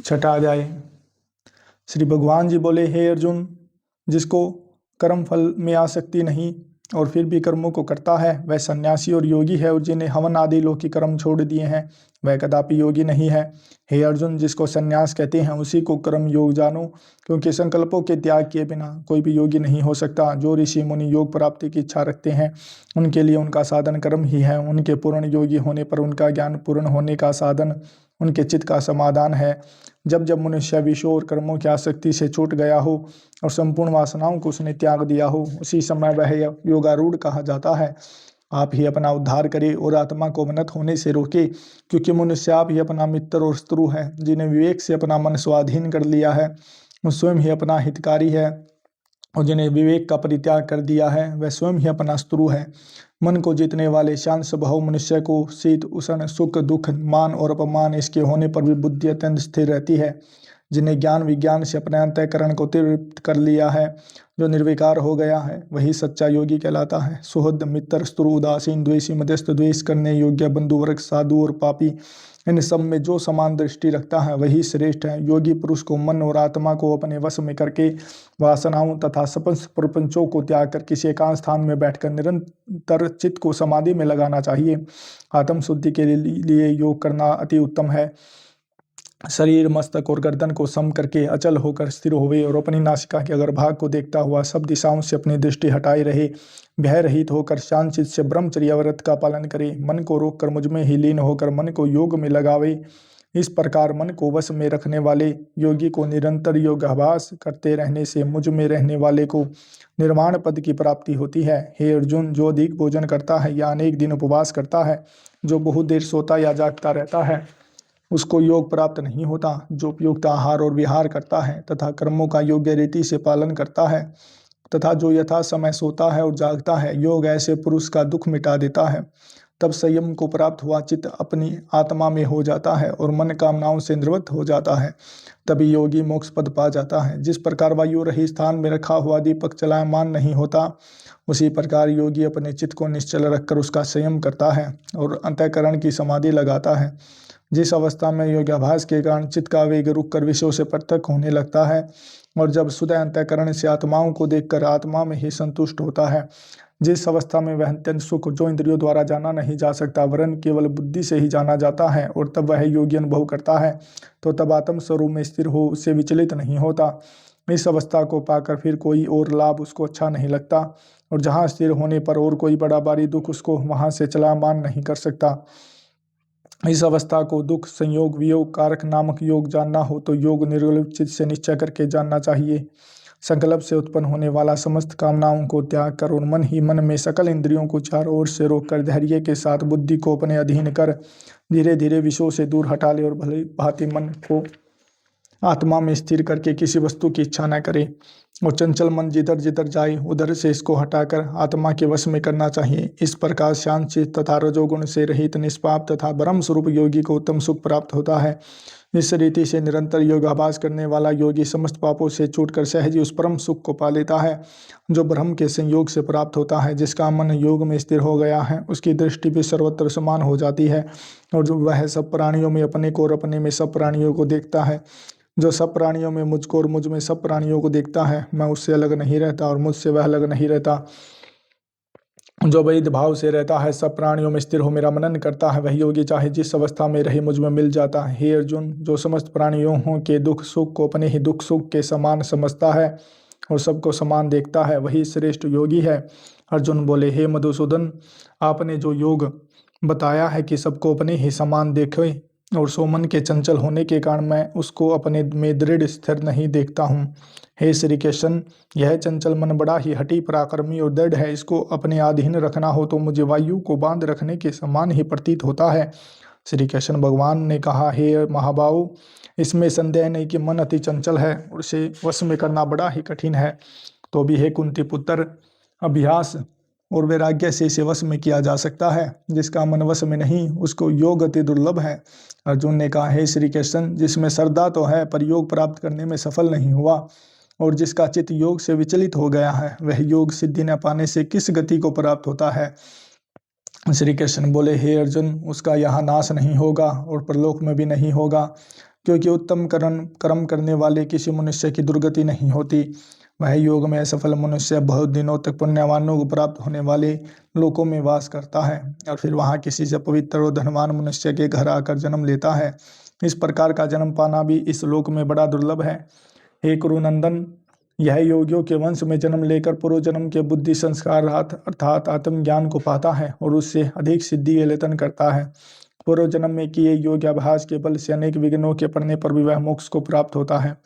छठा अध्याय। श्री भगवान जी बोले, हे अर्जुन, जिसको कर्म फल में आसक्ति नहीं और फिर भी कर्मों को करता है वह सन्यासी और योगी है, और जिन्हें हवन आदि लौकिक कर्म छोड़ दिए हैं वह कदापि योगी नहीं है। हे अर्जुन, जिसको सन्यास कहते हैं उसी को कर्म योग जानो, क्योंकि संकल्पों के त्याग किए बिना कोई भी योगी नहीं हो सकता। जो ऋषि मुनि योग प्राप्ति की इच्छा रखते हैं उनके लिए उनका साधन कर्म ही है। उनके पूर्ण योगी होने पर उनका ज्ञान पूर्ण होने का साधन उनके चित्त का समाधान है। जब जब मनुष्य विषयों और कर्मों की आसक्ति से छूट गया हो और संपूर्ण वासनाओं को उसने त्याग दिया हो, उसी समय वह योगारूढ़ कहा जाता है। आप ही अपना उद्धार करे और आत्मा को अवनत होने से रोके, क्योंकि मनुष्य आप ही अपना मित्र और शत्रु है। जिन्हें विवेक से अपना मन स्वाधीन कर लिया है वो स्वयं ही अपना हितकारी है, और जिन्हें विवेक का परित्याग कर दिया है वह स्वयं ही अपना शत्रु है। मन को जीतने वाले शांत स्वभाव मनुष्य को शीत उष्ण सुख दुख मान और अपमान इसके होने पर भी बुद्धि अत्यंत स्थिर रहती है। जिन्हें ज्ञान विज्ञान से अपने अंतःकरण को तृप्त कर लिया है, जो निर्विकार हो गया है, वही सच्चा योगी कहलाता है। सुहृद मित्र शत्रु उदासीन द्वेषी मध्यस्थ द्वेष करने योग्य बंधु वर्ग साधु और पापी, इन सब में जो समान दृष्टि रखता है वही श्रेष्ठ है। योगी पुरुष को मन और आत्मा को अपने वश में करके वासनाओं तथा समस्त प्रपंचों को त्याग कर किसी एकांत स्थान में बैठकर निरंतर चित्त को समाधि में लगाना चाहिए। आत्म शुद्धि के लिए योग करना अति उत्तम है। शरीर मस्तक और गर्दन को सम करके अचल होकर स्थिर होवे और अपनी नासिका के अग्रभाग को देखता हुआ सब दिशाओं से अपनी दृष्टि हटाए रहे। भय रहित होकर शांत चित्त से ब्रह्मचर्य व्रत का पालन करे। मन को रोककर मुझ में ही लीन होकर मन को योग में लगावे। इस प्रकार मन को वश में रखने वाले योगी को निरंतर योगाभ्यास करते रहने से मुझ में रहने वाले को निर्वाण पद की प्राप्ति होती है। हे अर्जुन, जो अधिक भोजन करता है या अनेक दिन उपवास करता है, जो बहुत देर सोता या जागता रहता है, उसको योग प्राप्त नहीं होता। जो उपयुक्त आहार और विहार करता है तथा कर्मों का योग्य रीति से पालन करता है तथा जो यथा समय सोता है और जागता है, योग ऐसे पुरुष का दुख मिटा देता है। तब संयम को प्राप्त हुआ चित्त अपनी आत्मा में हो जाता है और मन कामनाओं से निवृत्त हो जाता है। तभी योगी मोक्ष पद पा जाता है। जिस प्रकार वायु रहित स्थान में रखा हुआ दीपक चलायमान नहीं होता, उसी प्रकार योगी अपने चित्त को निश्चल रखकर उसका संयम करता है और अंतःकरण की समाधि लगाता है। जिस अवस्था में योगाभ्यास के कारण चित्त का वेग रुक कर विषयों से पृथक होने लगता है और जब शुद्ध अंतःकरण से आत्माओं को देखकर आत्मा में ही संतुष्ट होता है, जिस अवस्था में वह अत्यंत सुख जो इंद्रियों द्वारा जाना नहीं जा सकता वरन केवल बुद्धि से ही जाना जाता है, और तब वह योगी अनुभव करता है, तो तब आत्म स्वरूप में स्थिर हो उससे विचलित नहीं होता। इस अवस्था को पाकर फिर कोई और लाभ उसको अच्छा नहीं लगता, और जहाँ स्थिर होने पर और कोई बड़ा भारी दुख उसको वहाँ से चलायमान नहीं कर सकता। इस अवस्था को दुख संयोग वियोग कारक नामक योग जानना हो तो योग निर्लिप्त चित्त से निश्चय करके जानना चाहिए। संकल्प से उत्पन्न होने वाला समस्त कामनाओं को त्याग कर और मन ही मन में सकल इंद्रियों को चारों ओर से रोककर धैर्य के साथ बुद्धि को अपने अधीन कर धीरे धीरे विषयों से दूर हटा ले और भली भांति मन को आत्मा में स्थिर करके किसी वस्तु की इच्छा न करे, और चंचल मन जिधर जिधर जाए उधर से इसको हटाकर आत्मा के वश में करना चाहिए। इस प्रकार शांत चित्त तथा रजोगुण से रहित निष्पाप तथा ब्रह्म स्वरूप योगी को उत्तम सुख प्राप्त होता है। इस रीति से निरंतर योगाभ्यास करने वाला योगी समस्त पापों से छूटकर सहज ही उस परम सुख को पा लेता है जो ब्रह्म के संयोग से प्राप्त होता है। जिसका मन योग में स्थिर हो गया है उसकी दृष्टि भी सर्वत्र समान हो जाती है, और जो वह सब प्राणियों में अपने को और अपने में सब प्राणियों को देखता है। जो सब प्राणियों में मुझको और मुझ में सब प्राणियों को देखता है, मैं उससे अलग नहीं रहता और मुझसे वह अलग नहीं रहता। जो वैध भाव से रहता है, सब प्राणियों में स्थिर हो मेरा मनन करता है, वही योगी चाहे जिस अवस्था में रहे मुझ में मिल जाता है। हे अर्जुन, जो समस्त प्राणियों के दुख सुख को अपने ही दुख सुख के समान समझता है और सबको समान देखता है, वही श्रेष्ठ योगी है। अर्जुन बोले, हे मधुसूदन, आपने जो योग बताया है कि सबको अपने ही समान देखे और सो मन के चंचल होने के कारण मैं उसको अपने में दृढ़ स्थिर नहीं देखता हूँ। हे श्री कृष्ण, यह चंचल मन बड़ा ही हठी पराक्रमी और दृढ़ है। इसको अपने अधीन रखना हो तो मुझे वायु को बांध रखने के समान ही प्रतीत होता है। श्री कृष्ण भगवान ने कहा, हे महाबाहु, इसमें संदेह नहीं कि मन अति चंचल है और उसे वश में करना बड़ा ही कठिन है। तो भी हे कुंती पुत्र, अभ्यास और वैराग्य से इसे वश में किया जा सकता है। जिसका मन वश में नहीं उसको योग अति दुर्लभ है। अर्जुन ने कहा, हे श्री कृष्ण, जिसमें श्रद्धा तो है पर योग प्राप्त करने में सफल नहीं हुआ और जिसका चित्त योग से विचलित हो गया है, वह योग सिद्धि न पाने से किस गति को प्राप्त होता है। श्री कृष्ण बोले, हे अर्जुन, उसका यहाँ नाश नहीं होगा और परलोक में भी नहीं होगा। क्योंकि उत्तम कर्म करने वाले किसी मनुष्य की दुर्गति नहीं होती। वह योग में सफल मनुष्य बहुत दिनों तक पुण्यवानों को प्राप्त होने वाले लोकों में वास करता है और फिर वहाँ किसी से पवित्र और धनवान मनुष्य के घर आकर जन्म लेता है। इस प्रकार का जन्म पाना भी इस लोक में बड़ा दुर्लभ है। हे कुरुनंदन, यह योगियों के वंश में जन्म लेकर पूर्व जन्म के बुद्धि संस्कार अर्थात आत्मज्ञान को पाता है और उससे अधिक सिद्धि के लेतन करता है। पूर्व जन्म में किए योगाभ्यास के बल से अनेक विघ्नों के पड़ने पर भी वह मोक्ष को प्राप्त होता है।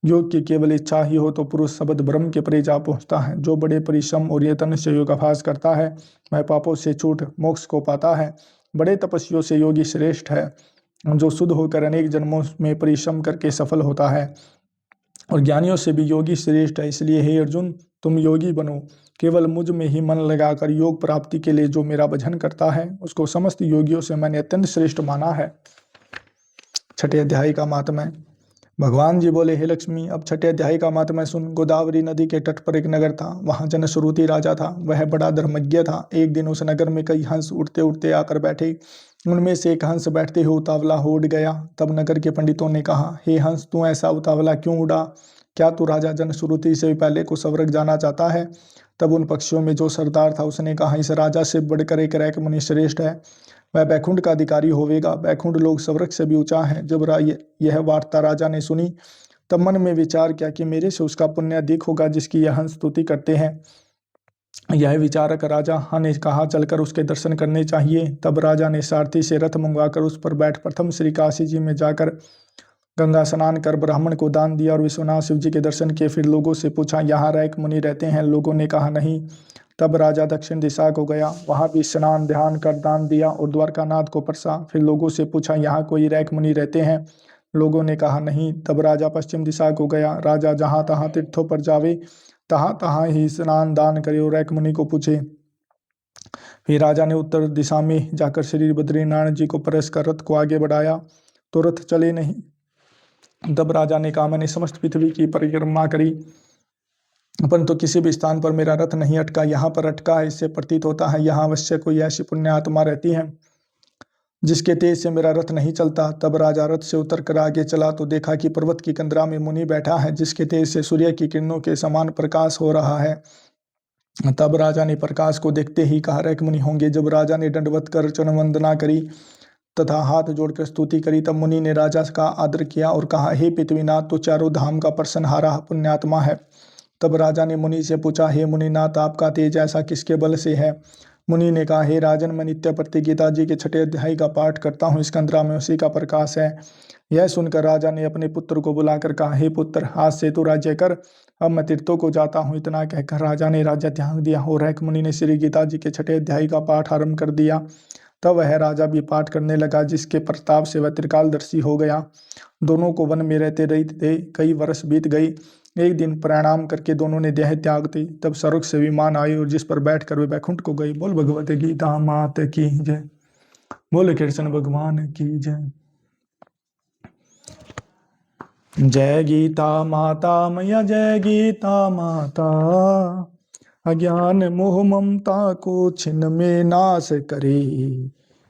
योग की केवल इच्छा ही हो तो पुरुष शब्द ब्रह्म के परे जा पहुँचता है। जो बड़े परिश्रम और यत्न से योगाभ्यास करता है वह पापों से छूट मोक्ष को पाता है। बड़े तपस्वियों से योगी श्रेष्ठ है जो शुद्ध होकर अनेक जन्मों में परिश्रम करके सफल होता है, और ज्ञानियों से भी योगी श्रेष्ठ है। इसलिए हे अर्जुन, तुम योगी बनो। केवल मुझ में ही मन लगाकर योग प्राप्ति के लिए जो मेरा भजन करता है उसको समस्त योगियों से मैंने अत्यंत श्रेष्ठ माना है। छठे अध्याय का मातम्य। भगवान जी बोले, हे लक्ष्मी, अब छठे अध्याय का मातम्य सुन। गोदावरी नदी के तट पर एक नगर था। वहां जनश्रुति राजा था। वह बड़ा धर्मज्ञ था। एक दिन उस नगर में कई हंस उड़ते उड़ते आकर बैठे। उनमें से एक हंस बैठते हुए उतावला हो उड़ गया। तब नगर के पंडितों ने कहा, हे हंस, तू ऐसा उतावला क्यों उड़ा? क्या तू राजा जनश्रुति से पहले को स्वर्ग जाना चाहता है? तब उन पक्षियों में जो सरदार था उसने कहा, इस राजा से बढ़कर एक रैक मुनि श्रेष्ठ है। वह बैकुंठ का अधिकारी होवेगा। बैकुंठ लोग स्वर्ग से भी ऊंचा है। जब यह वार्ता राजा ने सुनी तब मन में विचार किया कि मेरे से उसका पुण्य अधिक होगा जिसकी यह हंस स्तुति करते हैं। यह विचारक राजा हाँ ने कहा, चलकर उसके दर्शन करने चाहिए। तब राजा ने सारथी से रथ मंगवाकर उस पर बैठ प्रथम श्री काशी जी में जाकर गंगा स्नान कर ब्राह्मण को दान दिया और विश्वनाथ शिव जी के दर्शन किए। फिर लोगों से पूछा, यहाँ रैक मुनि रहते हैं? लोगों ने कहा, नहीं। तब राजा दक्षिण दिशा को गया। वहां भी स्नान ध्यान कर दान दिया और द्वारकानाथ को परसा। फिर लोगों से पूछा, यहाँ कोई रैक मुनि रहते हैं? लोगों ने कहा, नहीं। तब राजा पश्चिम दिशा को गया। राजा जहाँ तहाँ तीर्थों पर जावे, तहाँ तहाँ ही स्नान दान करे और रैक मुनि को पूछे। फिर राजा ने उत्तर दिशा में जाकर श्री बद्रीनारायण जी को परस कर रथ को आगे बढ़ाया तो रथ चले नहीं। तब राजा ने कहा, मैंने समस्त पृथ्वी की परिक्रमा करी परंतु किसी भी स्थान पर मेरा रथ नहीं अटका। यहाँ पर अटका है। इससे प्रतीत होता है यहाँ अवश्य कोई ऐसी पुण्य आत्मा रहती है जिसके तेज से मेरा रथ नहीं चलता। तब राजा रथ से उतर कर आगे चला तो देखा कि पर्वत की कंदरा में मुनि बैठा है जिसके तेज से सूर्य की किरणों के समान प्रकाश हो रहा है। तब राजा ने प्रकाश को देखते ही कहा, रैक मुनि होंगे। जब राजा ने दंडवत कर चरण वंदना करी तथा हाथ जोड़कर स्तुति करी तब मुनि ने राजा का आदर किया और कहा, हे पृथ्वीनाथ, तो चारों धाम का प्रसन्नहारा पुण्यात्मा है। तब राजा ने मुनि से पूछा, हे मुनिनाथ, आपका तेज ऐसा किसके बल से है? मुनि ने कहा, हे राजन, मैं नित्य प्रति गीता जी के छठे अध्याय का पाठ करता हूँ। इस कंदरा में उसी का प्रकाश है। यह सुनकर राजा ने अपने पुत्र को बुलाकर कहा, हे पुत्र, आज से तू राज्य कर। अब मैं तीर्थों को जाता हूँ। इतना कहकर राजा ने राज्य त्याग दिया और रैक मुनि ने श्री गीता जी के छठे अध्याय का पाठ आरंभ कर दिया। तब वह राजा भी पाठ करने लगा जिसके प्रताप से वह त्रिकालदर्शी हो गया। दोनों को वन में रहते रहते कई वर्ष बीत गई। एक दिन प्रणाम करके दोनों ने देह त्याग दी। तब स्वर्ग से विमान आई और जिस पर बैठकर वे बैकुंठ को गई। बोल भगवत गीता मात की जय। बोल कृष्ण भगवान की जय। जय गीता माता मैया, जय गीता माता। अज्ञान मोह ममता को छिन्न में नाश करे।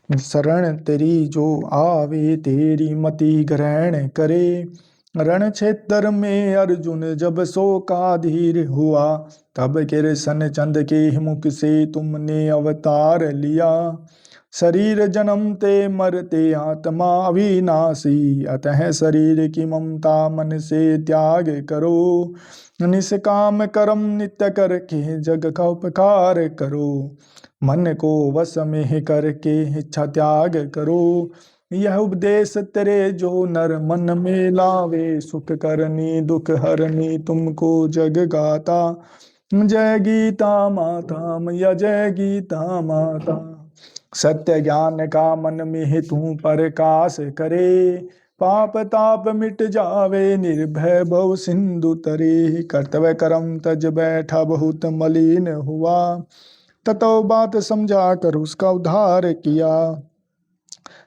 शरण तेरी जो आवे तेरी मति ग्रहण करे। रण क्षेत्र में अर्जुन जब शोकाधीर हुआ तब कृष्ण चंद के मुख से तुमने अवतार लिया। शरीर जन्मते मरते आत्मा अविनाशी, अतः शरीर की ममता मन से त्याग करो। निष्काम कर्म नित्य करके जग का उपकार करो। मन को वश में करके इच्छा त्याग करो। यह उपदेश तेरे जो नर मन में लावे। सुख करनी दुख हरनी तुमको जग गाता। जय गीता माता मैया, जय गीता माता। सत्य ज्ञान का मन में तू प्रकाश करे। पाप ताप मिट जावे निर्भय भव सिंधु तरे। कर्तव्य कर्म तज बैठा बहुत मलिन हुआ। ततो बात समझा कर उसका उद्धार किया।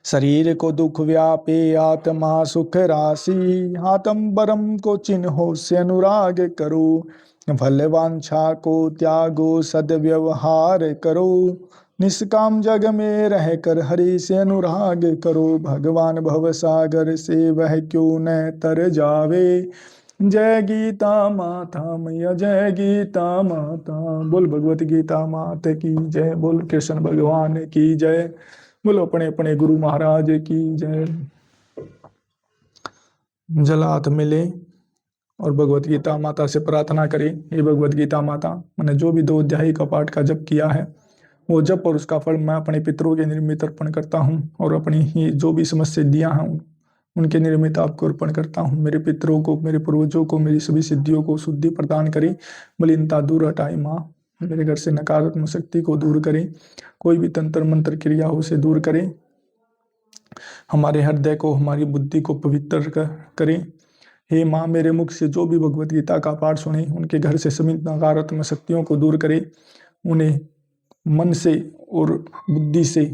शरीर को दुख व्यापे आत्मा सुख राशि। आत्म बरम को चिन्हो से अनुराग करो। फल वांछा को त्यागो सदव्यवहार करो। निष्काम जग में रह कर हरि से अनुराग करो, भगवान भव सागर से वह क्यों न तर जावे। जय गीता माता मैया, जय गीता माता। बोल भगवत गीता माता की जय, बोल कृष्ण भगवान की जय, बोलो अपने अपने गुरु महाराज की जय। जल हाथ मिले और भगवत गीता माता से प्रार्थना करें, हे भगवत गीता माता, मैंने जो भी 2 अध्याय का पाठ का जप किया है वो जप और उसका फल मैं अपने पितरों के निर्मित अर्पण करता हूँ, और अपनी ही जो भी समस्त सिद्धियाँ हैं उनके निर्मित आपको अर्पण करता हूँ। मेरे पितरों को, मेरे पूर्वजों को मेरी सभी सिद्धियों को शुद्धि प्रदान करें, मलिनता दूर हटाए माँ। मेरे घर से नकारात्मक शक्ति को दूर करें, कोई भी तंत्र मंत्र क्रिया हो उसे दूर करें, हमारे हृदय को, हमारी बुद्धि को पवित्र करें। हे माँ, मेरे मुख से जो भी भगवत गीता का पाठ सुने उनके घर से सभी नकारात्मक शक्तियों को दूर करें, उन्हें मन से और बुद्धि से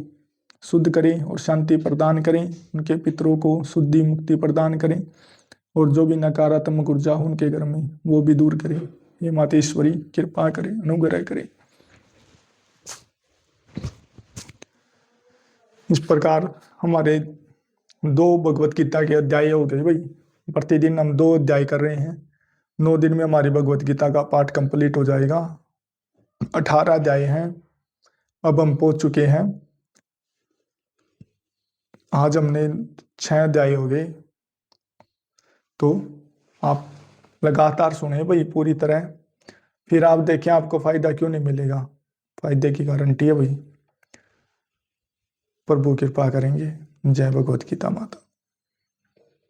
शुद्ध करें और शांति प्रदान करें, उनके पितरों को शुद्धि मुक्ति प्रदान करें, और जो भी नकारात्मक ऊर्जा हो उनके घर में वो भी दूर करें। हे मातेश्वरी कृपा करें, अनुग्रह करें। इस प्रकार हमारे 2 भगवत गीता के अध्याय हो गए भाई। प्रतिदिन हम 2 अध्याय कर रहे हैं, 9 दिन में हमारी भगवत गीता का पाठ कंप्लीट हो जाएगा। 18 अध्याय हैं, अब हम पहुंच चुके हैं, आज हमने 6 अध्याय हो गए। तो आप लगातार सुने भाई पूरी तरह, फिर आप देखें आपको फायदा क्यों नहीं मिलेगा। फायदे की गारंटी है भाई, प्रभु कृपा करेंगे। जय भगवत गीता माता।